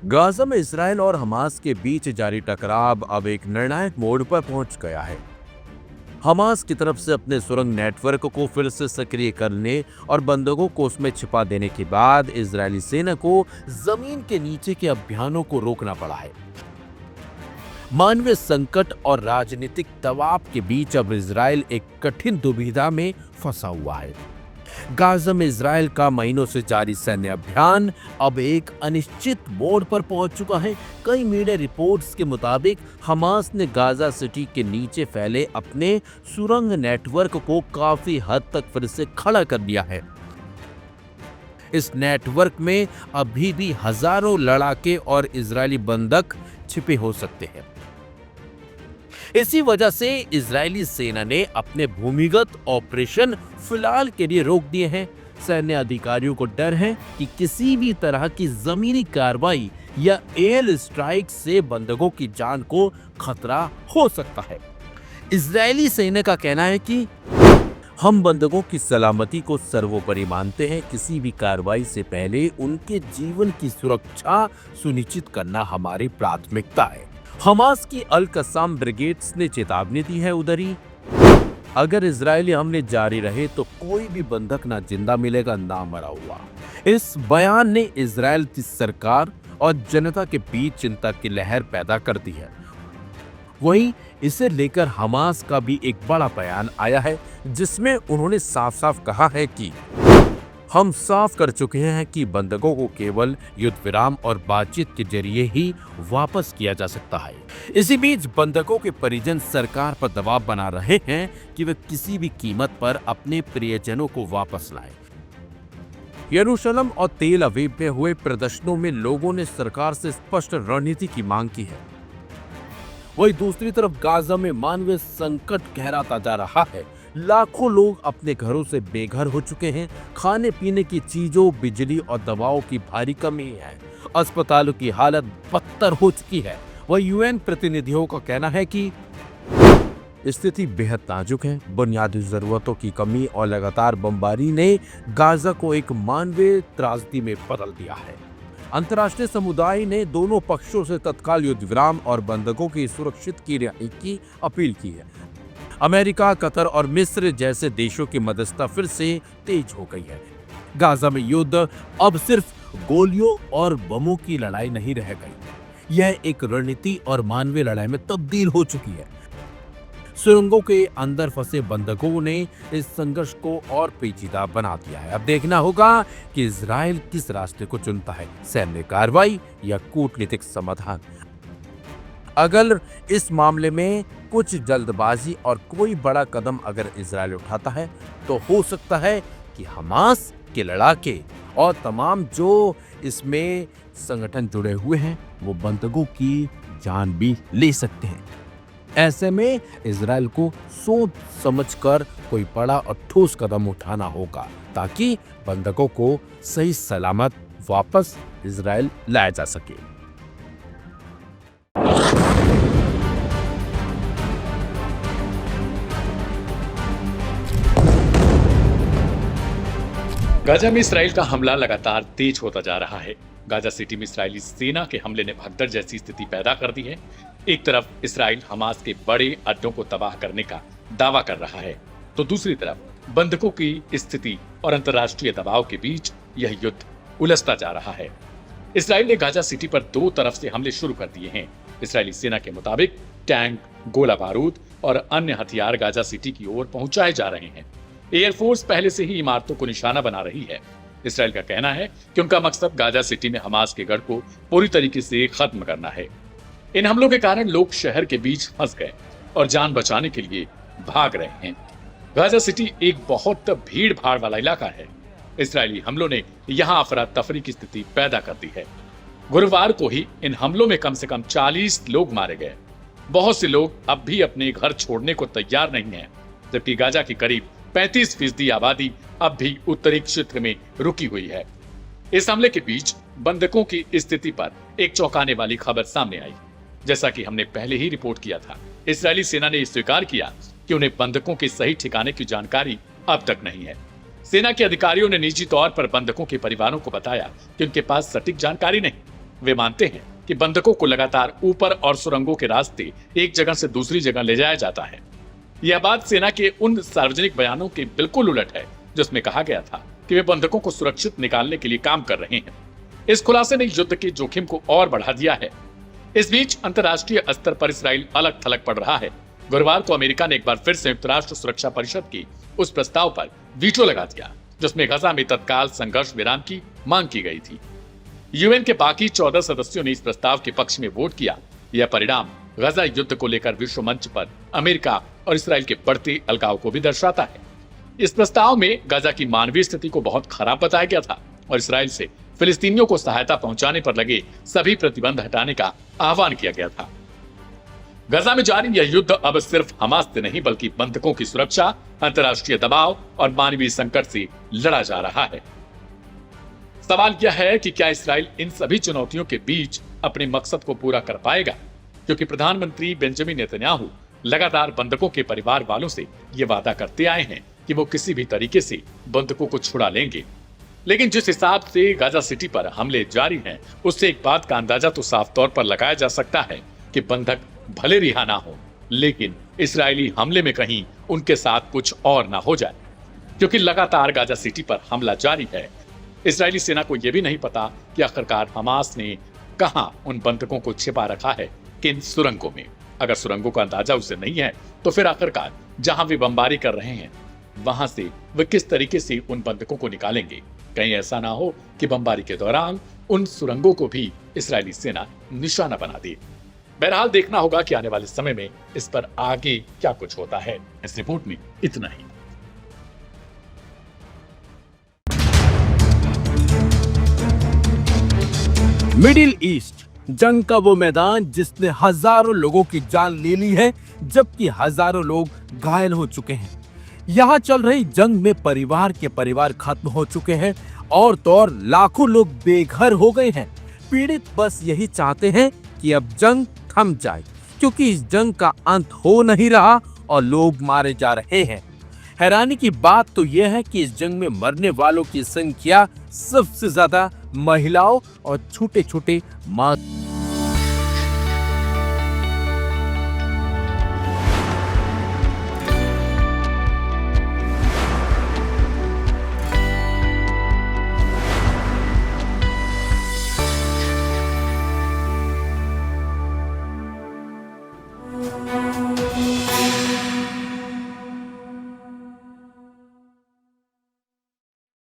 Gaza में Israel और Hamas के बीच जारी टकराव अब एक निर्णायक मोड़ पर पहुंच गया है। हमास की तरफ से अपने सुरंग नेटवर्क को फिर से सक्रिय करने और बंधकों को उसमें छिपा देने के बाद इजरायली सेना को जमीन के नीचे के अभियानों को रोकना पड़ा है। मानवीय संकट और राजनीतिक दबाव के बीच अब इजराइल एक कठिन दुविधा में फंसा हुआ है। गाजा में इजराइल का महीनों से जारी सैन्य अभियान अब एक अनिश्चित मोड़ पर पहुंच चुका है। कई मीडिया रिपोर्ट्स के मुताबिक हमास ने गाजा सिटी के नीचे फैले अपने सुरंग नेटवर्क को काफी हद तक फिर से खड़ा कर दिया है। इस नेटवर्क में अभी भी हजारों लड़ाके और इजरायली बंधक छिपे हो सकते हैं। इसी वजह से इजरायली सेना ने अपने भूमिगत ऑपरेशन फिलहाल के लिए रोक दिए हैं। सैन्य अधिकारियों को डर है कि किसी भी तरह की जमीनी कार्रवाई या एयर स्ट्राइक से बंधकों की जान को खतरा हो सकता है। इजरायली सेना का कहना है कि हम बंधकों की सलामती को सर्वोपरि मानते हैं। किसी भी कार्रवाई से पहले उनके जीवन की सुरक्षा सुनिश्चित करना हमारी प्राथमिकता है। हमास की अल कसाम ब्रिगेड्स ने चेतावनी दी है। उधर ही अगर इजरायली हमले जारी रहे तो कोई भी बंधक ना जिंदा मिलेगा ना मरा हुआ। इस बयान ने इजरायल की सरकार और जनता के बीच चिंता की लहर पैदा कर दी है। वहीं इसे लेकर हमास का भी एक बड़ा बयान आया है, जिसमें उन्होंने साफ साफ कहा है कि हम साफ कर चुके हैं कि बंधकों को केवल युद्ध विराम और बातचीत के जरिए ही वापस किया जा सकता है। इसी बीच बंधकों के परिजन सरकार पर दबाव बना रहे हैं कि वे किसी भी कीमत पर अपने प्रियजनों को वापस लाएं। यरूशलेम और तेल अवीव में हुए प्रदर्शनों में लोगों ने सरकार से स्पष्ट रणनीति की मांग की है। वहीं दूसरी तरफ गाजा में मानवीय संकट गहराता जा रहा है। लाखों लोग अपने घरों से बेघर हो चुके हैं। खाने पीने की चीजों, बिजली और दवाओं की भारी कमी है। अस्पतालों की हालत बदतर हो चुकी है। वह यूएन प्रतिनिधियों का कहना है कि स्थिति बेहद नाजुक है। बुनियादी जरूरतों की कमी और लगातार बमबारी ने गाजा को एक मानवीय त्रासदी में बदल दिया है। अंतर्राष्ट्रीय समुदाय ने दोनों पक्षों से तत्काल युद्ध विराम और बंधकों की सुरक्षित की रिहाई की अपील की है। अमेरिका, कतर और मिस्र जैसे देशों की मदद फिर से तेज हो गई है। गाजा में युद्ध अब सिर्फ गोलियों और बमों की लड़ाई नहीं रह गई। यह एक रणनीति और मानवीय लड़ाई में तब्दील हो चुकी है। सुरंगों के अंदर फंसे बंधकों ने इस संघर्ष को और पेचीदा बना दिया है। अब देखना होगा कि इजराइल किस रास्ते को चुनता है, सैन्य कार्रवाई या कूटनीतिक समाधान। अगर इस मामले में कुछ जल्दबाजी और कोई बड़ा कदम अगर इजराइल उठाता है तो हो सकता है कि हमास के लड़ाके और तमाम जो इसमें संगठन जुड़े हुए हैं वो बंधकों की जान भी ले सकते हैं। ऐसे में इजराइल को सोच समझकर कोई बड़ा और ठोस कदम उठाना होगा ताकि बंधकों को सही सलामत वापस इजराइल लाया जा सके। गाजा में इसराइल का हमला लगातार तेज होता जा रहा है। गाजा सिटी में इसराइली सेना के हमले ने भगदड़ जैसी स्थिति पैदा कर दी है। एक तरफ इसराइल हमास के बड़े अड्डों को तबाह करने का दावा कर रहा है, तो दूसरी तरफ बंधकों की स्थिति और अंतर्राष्ट्रीय दबाव के बीच यह युद्ध उलझता जा रहा है। इसराइल ने गाजा सिटी पर दो तरफ से हमले शुरू कर दिए हैं। इसराइली सेना के मुताबिक टैंक, गोला बारूद और अन्य हथियार गाजा सिटी की ओर पहुंचाए जा रहे हैं। एयरफोर्स पहले से ही इमारतों को निशाना बना रही है। इसराइल का कहना है कि उनका मकसद गाजा सिटी में हमास के गढ़ को पूरी तरीके से खत्म करना है। इन हमलों के कारण लोग शहर के बीच फंस गए और जान बचाने के लिए भाग रहे हैं। गाजा सिटी एक बहुत भीड़ भाड़ वाला इलाका है। इसराइली हमलों ने यहाँ अफरा तफरी की स्थिति पैदा कर दी है। गुरुवार को ही इन हमलों में कम से कम 40 लोग मारे गए। बहुत से लोग अब भी अपने घर छोड़ने को तैयार नहीं है, जबकि गाजा की करीब 35% आबादी अब भी उत्तरी क्षेत्र में रुकी हुई है। इस हमले के बीच बंधकों की स्थिति पर एक चौंकाने वाली खबर सामने आई। जैसा कि हमने पहले ही रिपोर्ट किया था, इस्राएली सेना ने स्वीकार किया कि उन्हें बंधकों के सही ठिकाने की जानकारी अब तक नहीं है। सेना के अधिकारियों ने निजी तौर पर बंधकों के परिवारों को बताया कि उनके पास सटीक जानकारी नहीं। वे मानते हैं कि बंधकों को लगातार ऊपर और सुरंगों के रास्ते एक जगह से दूसरी जगह ले जाया जाता है। यह बात सेना के उन सार्वजनिक बयानों के बिल्कुल उलट है जिसमें कहा गया था कि वे बंधकों को सुरक्षित निकालने के लिए काम कर रहे हैं। इस खुलासे ने युद्ध के जोखिम को और बढ़ा दिया है। इस बीच अंतर्राष्ट्रीय स्तर पर इसराइल अलग थलग पड़ रहा है। गुरुवार को अमेरिका ने एक बार फिर संयुक्त राष्ट्र सुरक्षा परिषद की उस प्रस्ताव पर वीटो लगा दिया जिसमें गजा में तत्काल संघर्ष विराम की मांग की गई थी। यूएन के बाकी 14 सदस्यों ने इस प्रस्ताव के पक्ष में वोट किया। यह परिणाम गजा युद्ध को लेकर विश्व मंच पर अमेरिका और इसराइल के बढ़ते अलगाव को भी दर्शाता है। इस प्रस्ताव में गजा की मानवीय स्थिति को बहुत खराब बताया गया था और इसराइल से फिलिस्तीनियों को सहायता पहुंचाने पर लगे सभी प्रतिबंध हटाने का आह्वान किया गया था। गजा में जारी यह युद्ध अब सिर्फ हमास से नहीं बल्कि बंधकों की सुरक्षा, अंतर्राष्ट्रीय दबाव और मानवीय संकट से लड़ा जा रहा है। सवाल यह है कि क्या इसराइल इन सभी चुनौतियों के बीच अपने मकसद को पूरा कर पाएगा, क्योंकि प्रधानमंत्री बेंजामिन नेतन्याहू लगातार बंधकों के परिवार वालों से ये वादा करते आए हैं कि वो किसी भी तरीके से बंधकों को छुड़ा लेंगे। लेकिन जिस हिसाब से गाजा सिटी पर हमले जारी हैं, उससे एक बात का अंदाजा तो साफ तौर पर लगाया जा सकता है कि बंधक भले रिहा ना हो, लेकिन इसराइली हमले में कहीं उनके साथ कुछ और ना हो जाए, क्योंकि लगातार गाजा सिटी पर हमला जारी है। इसराइली सेना को यह भी नहीं पता कि आखिरकार हमास ने कहां उन बंधकों को छिपा रखा है, किन सुरंगों में। अगर सुरंगों का अंदाजा उसे नहीं है तो फिर आखिरकार जहां वे बमबारी कर रहे हैं वहां से वे किस तरीके से उन बंधकों को निकालेंगे। कहीं ऐसा ना हो कि बमबारी के दौरान उन सुरंगों को भी इसराइली सेना निशाना बना दे। बहरहाल देखना होगा कि आने वाले समय में इस पर आगे क्या कुछ होता है। इस रिपोर्ट में इतना ही। मिडिल ईस्ट जंग का वो मैदान जिसने हजारों लोगों की जान ले ली है, जबकि हजारों लोग घायल हो चुके हैं। यहाँ चल रही जंग में परिवार के परिवार खत्म हो चुके हैं और तो और लाखों लोग बेघर हो गए हैं। पीड़ित बस यही चाहते हैं कि अब जंग थम जाए, क्योंकि इस जंग का अंत हो नहीं रहा और लोग मारे जा रहे हैं। हैरानी की बात तो यह है कि इस जंग में मरने वालों की संख्या सबसे ज्यादा महिलाओं और छोटे छोटे माँ